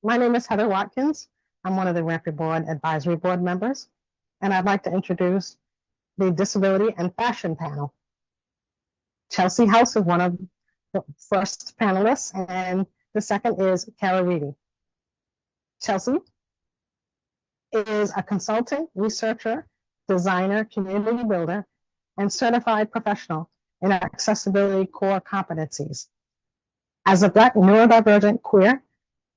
My name is Heather Watkins. I'm one of the Rampant Board Advisory Board members, and I'd like to introduce the Disability and Fashion panel. Chelsea House is one of the first panelists, and the second is Cara Reedy. Chelsea is a consultant, researcher, designer, community builder, and certified professional in accessibility core competencies. As a Black neurodivergent queer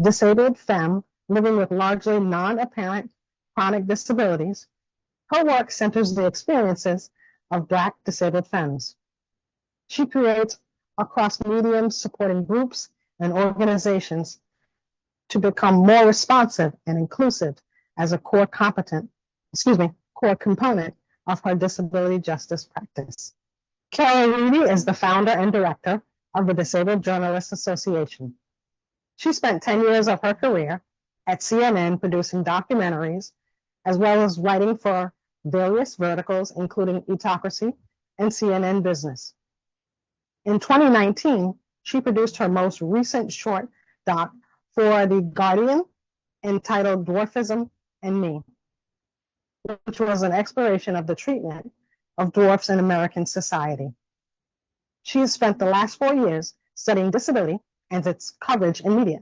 disabled femme living with largely non-apparent chronic disabilities, her work centers the experiences of Black disabled femmes. She creates across mediums supporting groups and organizations to become more responsive and inclusive as a core component of her disability justice practice. Cara Reedy is the founder and director of the Disabled Journalists Association. She spent 10 years of her career at CNN producing documentaries, as well as writing for various verticals, including Eatocracy and CNN Business. In 2019, she produced her most recent short doc for The Guardian entitled Dwarfism and Me, which was an exploration of the treatment of dwarfs in American society. She has spent the last 4 years studying disability and its coverage in media.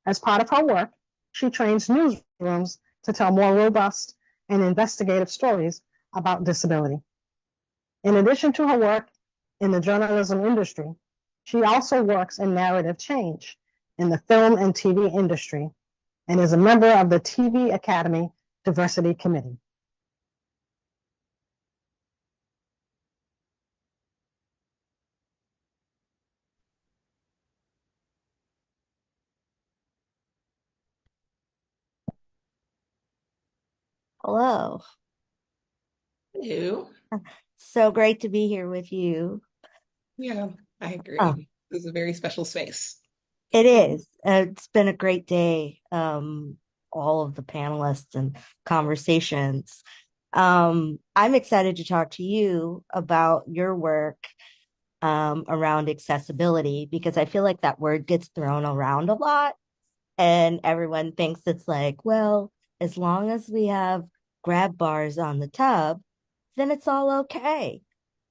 As part of her work, she trains newsrooms to tell more robust and investigative stories about disability. In addition to her work in the journalism industry, she also works in narrative change in the film and TV industry and is a member of the TV Academy Diversity Committee. Hello. Hello. So great to be here with you. Yeah, I agree. Oh, This is a very special space. it is. It's been a great day. All of the panelists and conversations. I'm excited to talk to you about your work around accessibility because I feel like that word gets thrown around a lot and everyone thinks it's like, well, as long as we have grab bars on the tub, then it's all okay.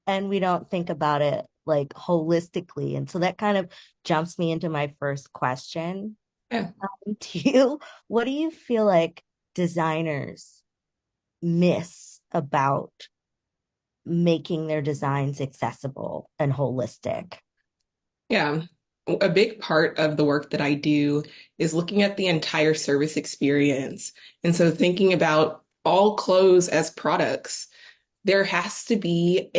And we don't think about it like holistically. And so that kind of jumps me into my first question Yeah. to you. What do you feel like designers miss about making their designs accessible and holistic? Yeah. A big part of the work that I do is looking at the entire service experience. And so thinking about all clothes as products, there has to be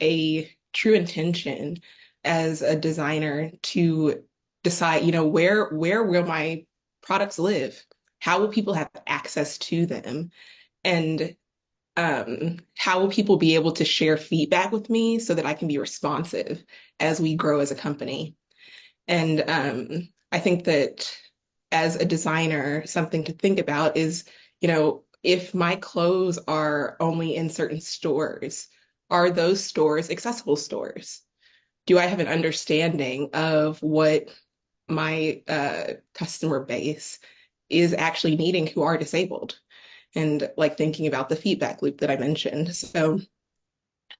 a true intention as a designer to decide, where will my products live? How will people have access to them? And how will people be able to share feedback with me so that I can be responsive as we grow as a company? And I think that as a designer, something to think about is, if my clothes are only in certain stores, are those stores accessible stores? Do I have an understanding of what my customer base is actually needing who are disabled? And like thinking about the feedback loop that I mentioned. So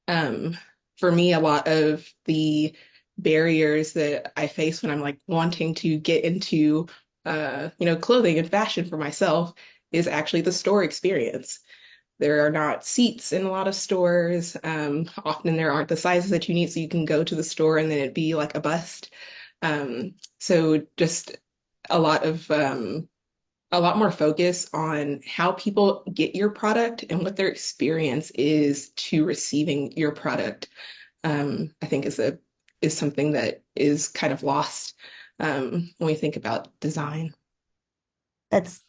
um, for me, a lot of the barriers that I face when I'm like wanting to get into clothing and fashion for myself is actually the store experience. There are not seats in a lot of stores. Often there aren't the sizes that you need, so you can go to the store and then it'd be like a bust. So just a lot of a lot more focus on how people get your product and what their experience is to receiving your product. I think is something that is kind of lost when we think about design. That's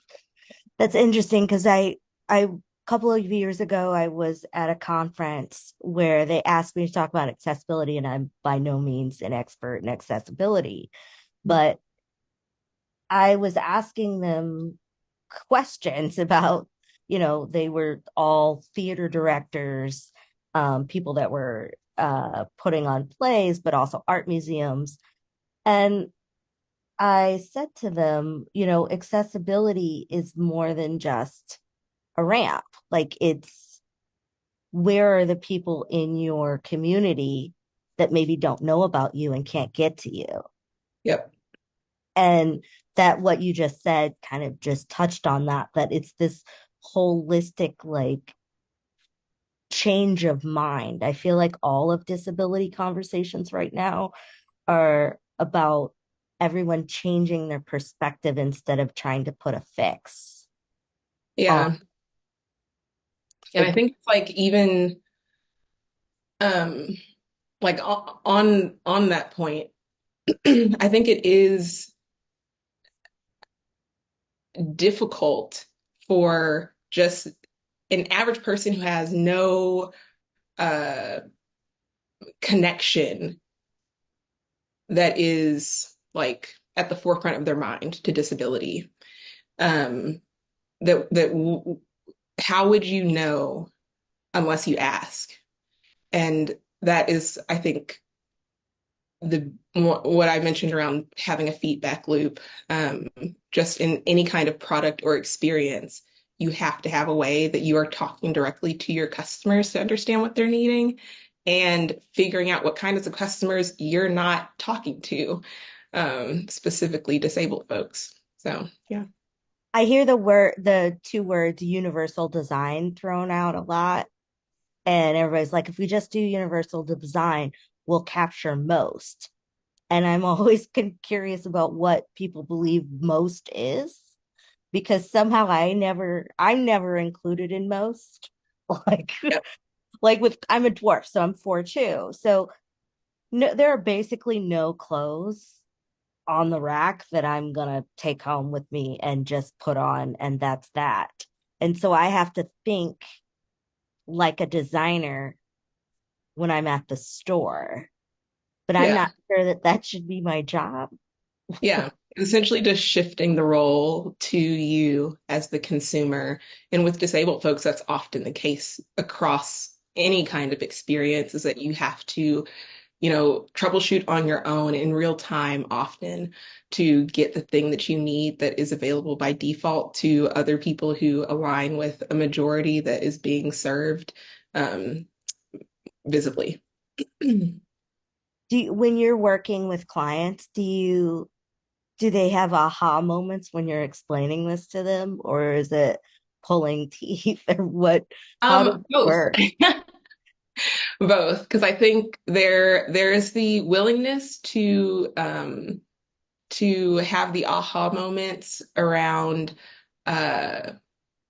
that's interesting because I a couple of years ago I was at a conference where they asked me to talk about accessibility, and I'm by no means an expert in accessibility, but I was asking them questions about, they were all theater directors, people that were putting on plays, but also art museums. And I said to them, accessibility is more than just a ramp. Like it's where are the people in your community that maybe don't know about you and can't get to you? Yep. And that what you just said kind of just touched on that it's this holistic like change of mind. I feel like all of disability conversations right now are about everyone changing their perspective instead of trying to put a fix on Yeah. And I like think like even um like on that point, I think it is difficult for just an average person who has no uh connection that is like at the forefront of their mind to disability. Um how would you know unless you ask? And that is, I think, the what I mentioned around having a feedback loop, just in any kind of product or experience, you have to have a way that you are talking directly to your customers to understand what they're needing and figuring out what kinds of customers you're not talking to, specifically disabled folks. So, yeah. I hear the two words universal design thrown out a lot. And everybody's like, if we just do universal design, we'll capture most. And I'm always curious about what people believe most is, because somehow I'm never included in most. Like, Yep. I'm a dwarf, so I'm 4'2". So no, there are basically no clothes on the rack that I'm gonna take home with me and just put on, and that's that. And so I have to think like a designer when I'm at the store, but I'm Yeah. not sure that that should be my job. Yeah, essentially just shifting the role to you as the consumer. And with disabled folks, that's often the case across any kind of experience, is that you have to, troubleshoot on your own in real time often to get the thing that you need that is available by default to other people who align with a majority that is being served um, visibly. When you're working with clients, do they have aha moments when you're explaining this to them, or is it pulling teeth, or how does it Both. work? Both, because I think there is the willingness to have the aha moments around uh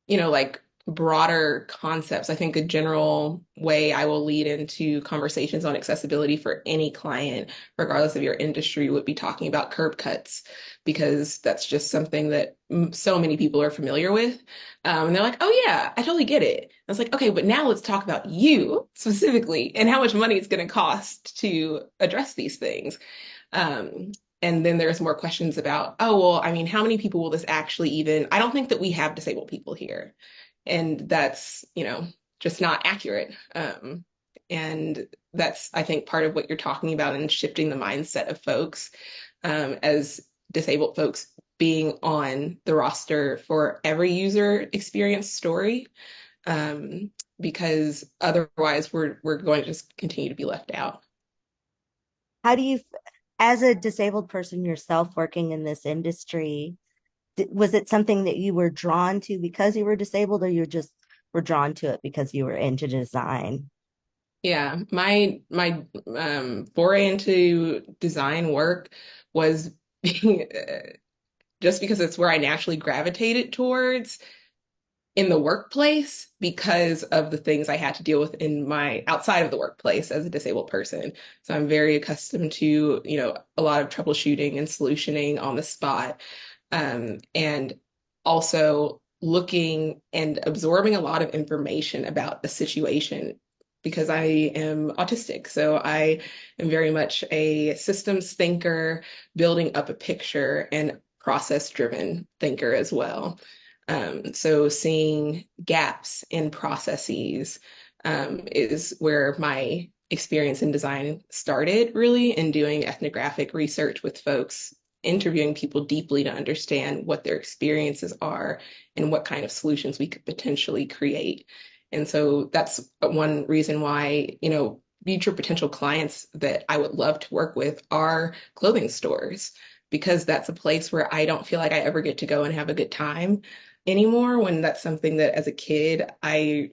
like broader concepts. I think a general way I will lead into conversations on accessibility for any client, regardless of your industry, would be talking about curb cuts, because that's just something that so many people are familiar with. And they're like, oh, yeah, I totally get it. I was like, okay, but now let's talk about you specifically and how much money it's going to cost to address these things. Um, and then there's more questions about, oh, well, I mean, how many people will this actually even? I don't think that we have disabled people here. And that's, just not accurate. And that's, I think, part of what you're talking about in shifting the mindset of folks, as disabled folks being on the roster for every user experience story, because otherwise we're going to just continue to be left out. How do you, as a disabled person yourself working in this industry, was it something that you were drawn to because you were disabled, or you just were drawn to it because you were into design? Yeah, my foray into design work was being just because it's where I naturally gravitated towards in the workplace because of the things I had to deal with in my outside of the workplace as a disabled person. So I'm very accustomed to, a lot of troubleshooting and solutioning on the spot. And also looking and absorbing a lot of information about the situation because I am autistic. So I am very much a systems thinker, building up a picture, and process driven thinker as well. So seeing gaps in processes is where my experience in design started, really, in doing ethnographic research with folks interviewing people deeply to understand what their experiences are and what kind of solutions we could potentially create. And so that's one reason why, future potential clients that I would love to work with are clothing stores, because that's a place where I don't feel like I ever get to go and have a good time anymore, when that's something that as a kid, I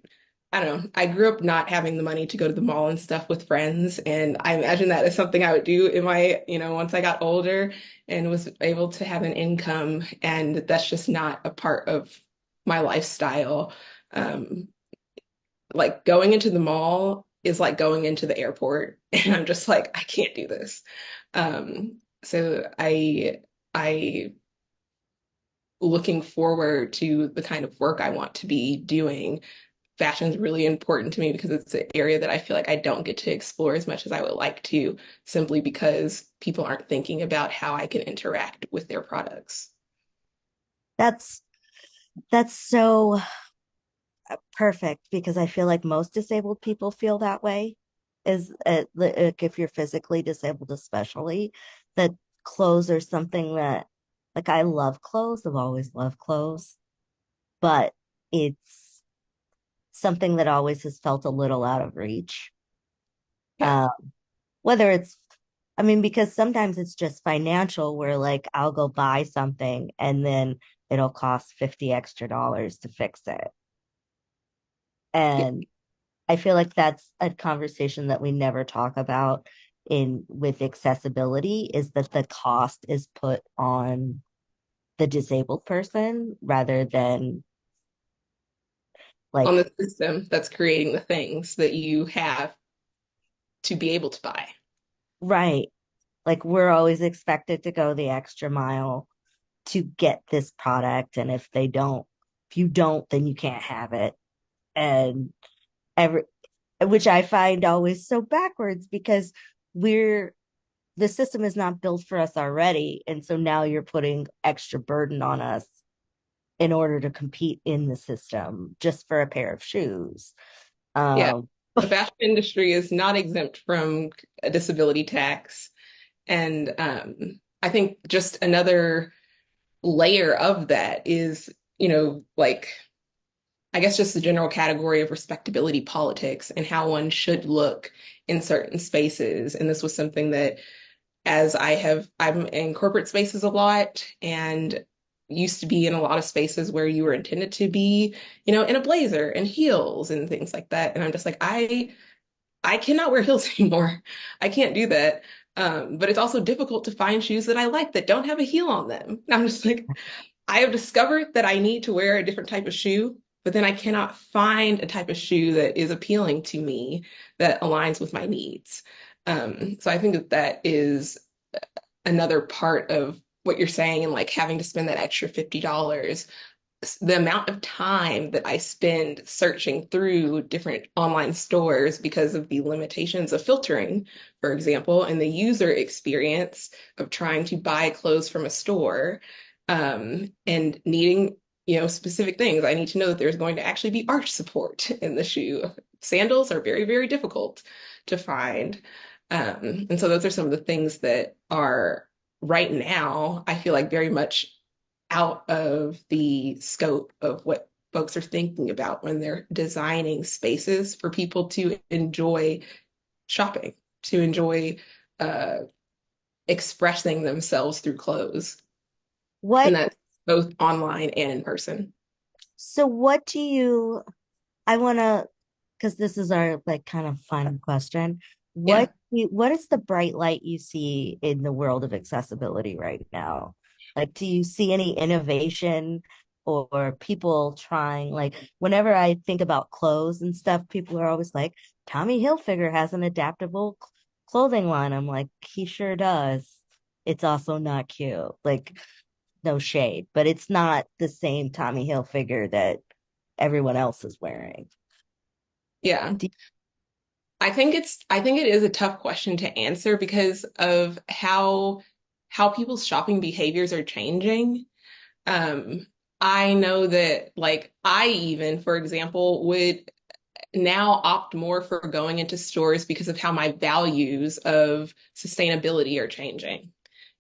don't know. I grew up not having the money to go to the mall and stuff with friends. And I imagine that is something I would do in my, once I got older and was able to have an income. And that's just not a part of my lifestyle. Um, like going into the mall is like going into the airport. And I'm just like, I can't do this. So I looking forward to the kind of work I want to be doing. Fashion is really important to me because it's an area that I feel like I don't get to explore as much as I would like to, simply because people aren't thinking about how I can interact with their products. That's so perfect, because I feel like most disabled people feel that way. Is like if you're physically disabled, especially, that clothes are something that, like, I love clothes. I've always loved clothes, but it's something that always has felt a little out of reach. Yeah, Um, whether it's, I mean, because sometimes it's just financial, where like I'll go buy something and then it'll cost $50 extra to fix it. yeah. And I feel like that's a conversation that we never talk about in with accessibility, is that the cost is put on the disabled person rather than On like, the system that's creating the things that you have to be able to buy. right. Like we're always expected to go the extra mile to get this product. And if you don't, then you can't have it. And every, which I find always so backwards, because we're, the system is not built for us already. And so now you're putting extra burden on us in order to compete in the system just for a pair of shoes. Yeah. Um, The fashion industry is not exempt from a disability tax. And I think just another layer of that is, like, I guess just the general category of respectability politics and how one should look in certain spaces. And this was something that, I'm in corporate spaces a lot and used to be in a lot of spaces where you were intended to be, in a blazer and heels and things like that. And I'm just like, I cannot wear heels anymore. I can't do that. But it's also difficult to find shoes that I like that don't have a heel on them. And I'm just like, I have discovered that I need to wear a different type of shoe, but then I cannot find a type of shoe that is appealing to me, that aligns with my needs. So I think that that is another part of what you're saying, and like having to spend that extra $50. The amount of time that I spend searching through different online stores because of the limitations of filtering, for example, and the user experience of trying to buy clothes from a store, and needing, specific things. I need to know that there's going to actually be arch support in the shoe. Sandals are very, very difficult to find. And so those are some of the things that are right now, I feel like, very much out of the scope of what folks are thinking about when they're designing spaces for people to enjoy shopping, to enjoy uh, expressing themselves through clothes. And what, that's both online and in person. so what do you, I want to, because this is our like kind of final question. Yeah. What is the bright light you see in the world of accessibility right now? Like, do you see any innovation or people trying, like, whenever I think about clothes and stuff, people are always like, Tommy Hilfiger has an adaptable clothing line. I'm like, he sure does. It's also not cute. Like, no shade, but it's not the same Tommy Hilfiger that everyone else is wearing. Yeah. I think it is a tough question to answer because of how people's shopping behaviors are changing. Um, I know that, like, I even, for example, would now opt more for going into stores because of how my values of sustainability are changing.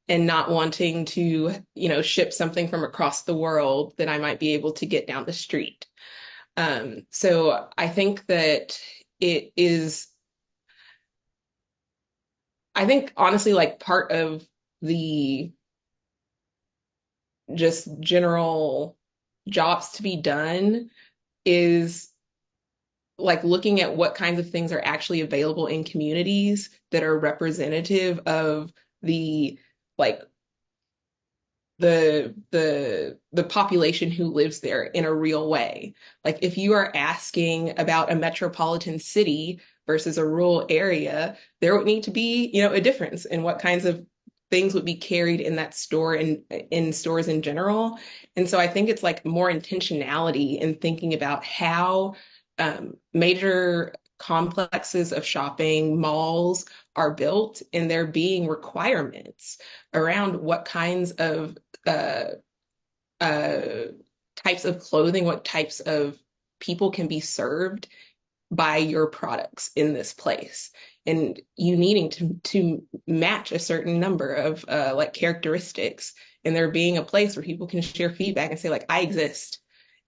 and not wanting to, ship something from across the world that I might be able to get down the street. So I think that it is, I think honestly, like part of the just general jobs to be done is like looking at what kinds of things are actually available in communities that are representative of the like the population who lives there in a real way. Like if you are asking about a metropolitan city versus a rural area, there would need to be, a difference in what kinds of things would be carried in that store and in stores in general. And so I think it's like more intentionality in thinking about how major complexes of shopping malls are built and there being requirements around what kinds of uh, uh, types of clothing, what types of people can be served by your products in this place, and you needing to match a certain number of like characteristics, and there being a place where people can share feedback and say like I exist,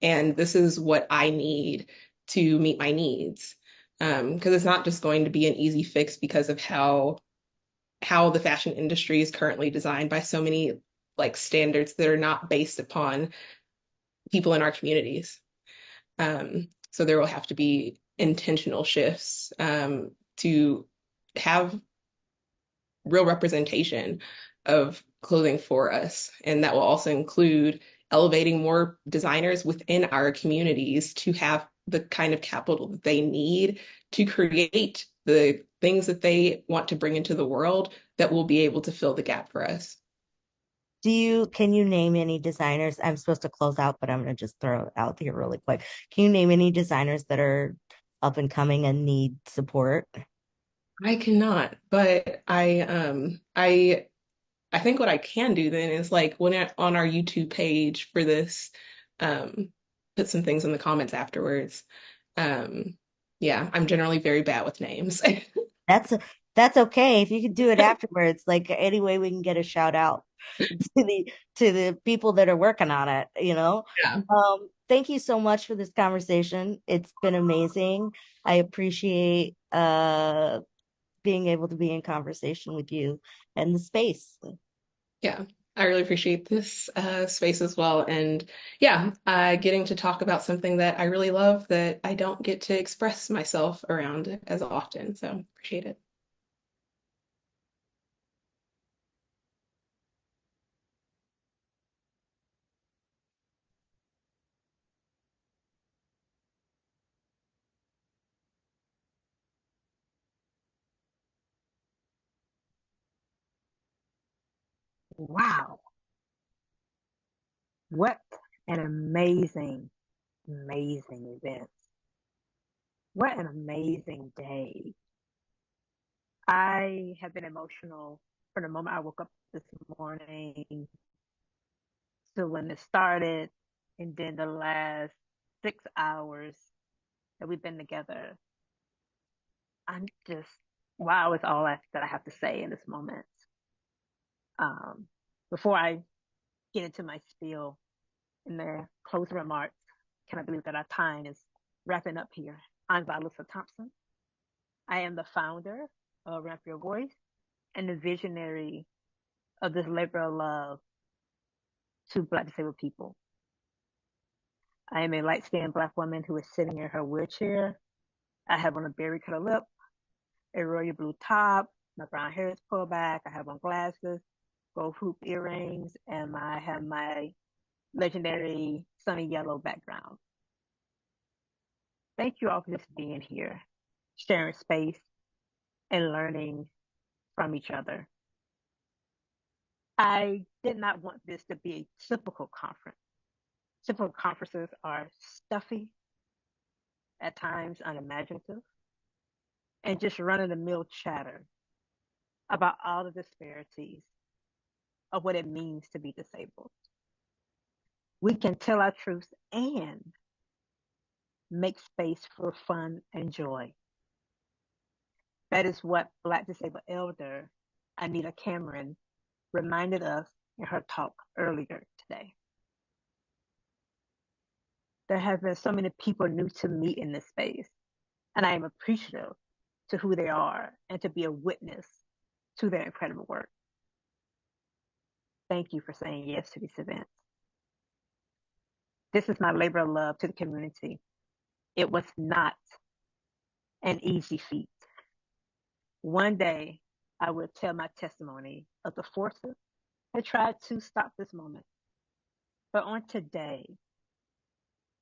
and this is what I need to meet my needs. Because it's not just going to be an easy fix because of how the fashion industry is currently designed by so many like standards that are not based upon people in our communities. So there will have to be intentional shifts to have real representation of clothing for us. And that will also include elevating more designers within our communities to have the kind of capital that they need to create the things that they want to bring into the world that will be able to fill the gap for us. Can you name any designers? I'm supposed to close out, but I'm gonna just throw it out here really quick. Can you name any designers that are up and coming and need support? I cannot, but I think what I can do then is like on our YouTube page for this, um, put some things in the comments afterwards. Um, yeah, I'm generally very bad with names. That's that's okay. If you could do it afterwards, like any way we can get a shout out to the people that are working on it, you know. Yeah. Thank you so much for this conversation. It's been amazing. I appreciate being able to be in conversation with you and the space. Yeah, I really appreciate this space as well. And yeah, getting to talk about something that I really love that I don't get to express myself around as often. So appreciate it. Wow, what an amazing, amazing event. What an amazing day. I have been emotional from the moment I woke up this morning to when it started, and then the last 6 hours that we've been together. I'm just, wow, is all that I have to say in this moment. Um, Before I get into my spiel in the closing remarks, can I believe that our time is wrapping up here? I'm Valissa Thompson. I am the founder of Ramp Your Voice and the visionary of this labor of love to Black disabled people. I am a light-skinned Black woman who is sitting in her wheelchair. I have on a berry cut lip, a royal blue top, my brown hair is pulled back, I have on glasses, gold hoop earrings, and I have my legendary sunny yellow background. Thank you all for just being here, sharing space, and learning from each other. I did not want this to be a typical conference. Typical conferences are stuffy, at times unimaginative, and just run-of-the-mill chatter about all the disparities of what it means to be disabled. We can tell our truths and make space for fun and joy. That is what Black disabled elder Anita Cameron reminded us in her talk earlier today. There have been so many people new to me in this space, and I am appreciative to who they are and to be a witness to their incredible work. Thank you for saying yes to these events. This is my labor of love to the community. It was not an easy feat. One day, I will tell my testimony of the forces that tried to stop this moment. But on today,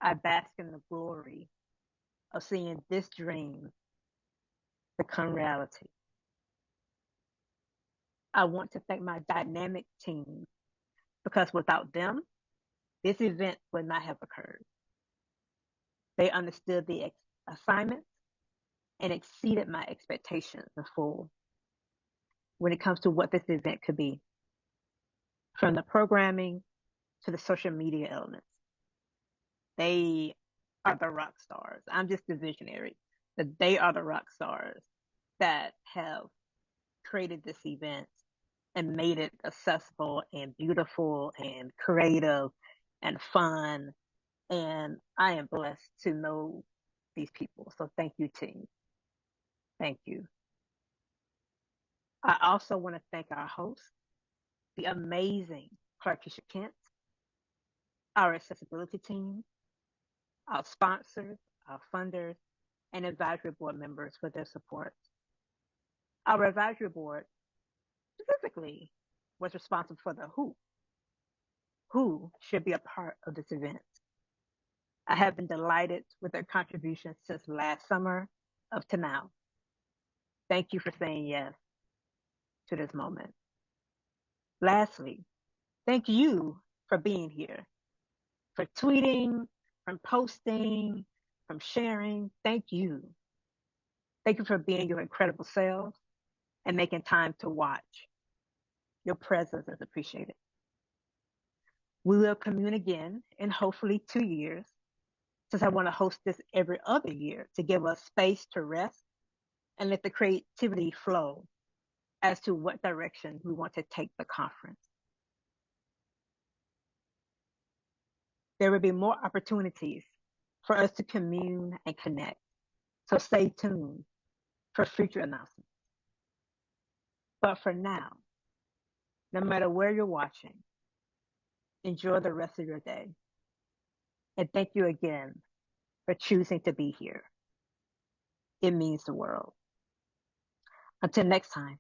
I bask in the glory of seeing this dream become reality. I want to thank my dynamic team because without them, this event would not have occurred. They understood the assignment and exceeded my expectations in full when it comes to what this event could be, from the programming to the social media elements. They are the rock stars. I'm just the visionary, but they are the rock stars that have created this event and made it accessible and beautiful and creative and fun. And I am blessed to know these people. So thank you, team. Thank you. I also want to thank our host, the amazing Clarkeisha Kent, our accessibility team, our sponsors, our funders, and advisory board members for their support. Our advisory board specifically was responsible for the who should be a part of this event. I have been delighted with their contributions since last summer up to now. Thank you for saying yes to this moment. Lastly, thank you for being here, for tweeting, from posting, from sharing. Thank you. Thank you for being your incredible selves and making time to watch. Your presence is appreciated. We will commune again in hopefully 2 years, since I want to host this every other year to give us space to rest and let the creativity flow as to what direction we want to take the conference. There will be more opportunities for us to commune and connect, so stay tuned for future announcements. But for now, no matter where you're watching, enjoy the rest of your day. And thank you again for choosing to be here. It means the world. Until next time,